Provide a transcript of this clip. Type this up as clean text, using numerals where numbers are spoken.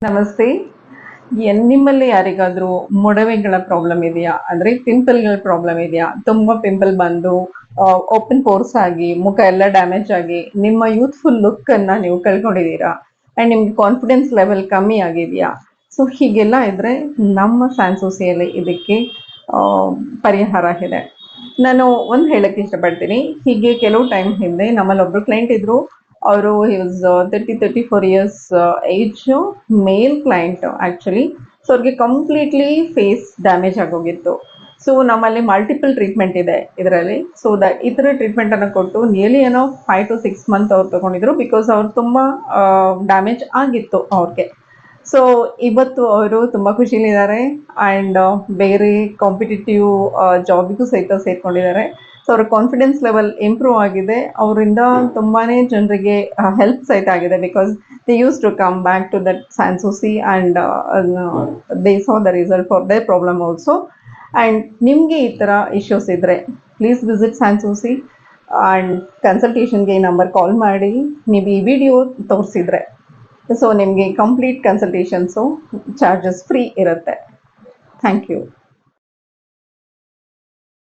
ನಮಸ್ತೆ. ನಿಮ್ಮಲ್ಲಿ ಯಾರಿಗಾದ್ರೂ ಮೊಡವೆಗಳ ಪ್ರಾಬ್ಲಮ್ ಇದೆಯಾ? ಅಂದ್ರೆ ಪಿಂಪಲ್‌ಗಳ ಪ್ರಾಬ್ಲಮ್ ಇದೆಯಾ? ತುಂಬಾ ಪಿಂಪಲ್ ಬಂದು ಓಪನ್ ಪೋರ್ಸ್ ಆಗಿ, ಮುಖ ಎಲ್ಲ ಡ್ಯಾಮೇಜ್ ಆಗಿ, ನಿಮ್ಮ ಯೂತ್‌ಫುಲ್ ಲುಕ್ ಅನ್ನ ನೀವು ಕಳ್ಕೊಂಡಿದ್ದೀರಾ? ಅಂಡ್ ನಿಮ್ಗೆ ಕಾನ್ಫಿಡೆನ್ಸ್ ಲೆವೆಲ್ ಕಮ್ಮಿ ಆಗಿದೆಯಾ? ಸೊ ಹೀಗೆಲ್ಲ ಇದ್ರೆ ನಮ್ಮ ಸ್ಯಾನ್ಸೂಸಿಯಲ್ಲಿ ಇದಕ್ಕೆ ಆ, ಪರಿಹಾರ ಇದೆ. ನಾನು ಒಂದು ಹೇಳಕ್ಕೆ ಇಷ್ಟಪಡ್ತೀನಿ. ಹೀಗೆ ಕೆಲವು ಟೈಮ್ ಹಿಂದೆ ನಮ್ಮಲ್ಲಿ ಒಬ್ರು ಕ್ಲೈಂಟ್ ಇದ್ರು. ಅವರು was 34 years age, male client actually. So ಅವ್ರಿಗೆ ಕಂಪ್ಲೀಟ್ಲಿ ಫೇಸ್ ಡ್ಯಾಮೇಜ್ ಆಗೋಗಿತ್ತು. ಸೊ ನಮ್ಮಲ್ಲಿ ಮಲ್ಟಿಪಲ್ ಟ್ರೀಟ್ಮೆಂಟ್ ಇದೆ ಇದರಲ್ಲಿ. ಸೊ ಈ ಥರ ಟ್ರೀಟ್ಮೆಂಟ್ ಅನ್ನು ಕೊಟ್ಟು ನಿಯರ್ಲಿ ಏನೋ 5 to 6 ಮಂತ್ ಅವ್ರು ತಗೊಂಡಿದ್ರು, ಬಿಕಾಸ್ ಅವ್ರು ತುಂಬಾ ಡ್ಯಾಮೇಜ್ ಆಗಿತ್ತು ಅವ್ರಿಗೆ. ಸೊ ಇವತ್ತು ಅವರು ತುಂಬಾ ಖುಷಿಲಿದ್ದಾರೆ ಆ್ಯಂಡ್ ಬೇರೆ ಕಾಂಪಿಟೇಟಿವ್ ಜಾಬಿಗೂ ಸಹಿತ ಸೇರ್ಕೊಂಡಿದ್ದಾರೆ. ಸೊ ಅವ್ರ ಕಾನ್ಫಿಡೆನ್ಸ್ ಲೆವೆಲ್ ಇಂಪ್ರೂವ್ ಆಗಿದೆ. ಅವರಿಂದ ತುಂಬಾನೇ ಜನರಿಗೆ ಹೆಲ್ಪ್ ಸಹಿತ ಆಗಿದೆ, because they use to come back to that Sanssouci and they saw the result for their problem also. And ನಿಮಗೆ ಈ ಥರ ಇಶ್ಯೂಸ್ ಇದ್ದರೆ ಪ್ಲೀಸ್ ವಿಸಿಟ್ ಸ್ಯಾನ್ಸೂಸಿ ಆ್ಯಂಡ್ ಕನ್ಸಲ್ಟೇಷನ್ಗೆ ಈ ನಂಬರ್ ಕಾಲ್ ಮಾಡಿ. ನೀವು ಈ ವಿಡಿಯೋ ತೋರಿಸಿದ್ರೆ ಸೊ ನಿಮಗೆ ಕಂಪ್ಲೀಟ್ ಕನ್ಸಲ್ಟೇಷನ್ಸು ಚಾರ್ಜಸ್ ಫ್ರೀ ಇರುತ್ತೆ. Thank you.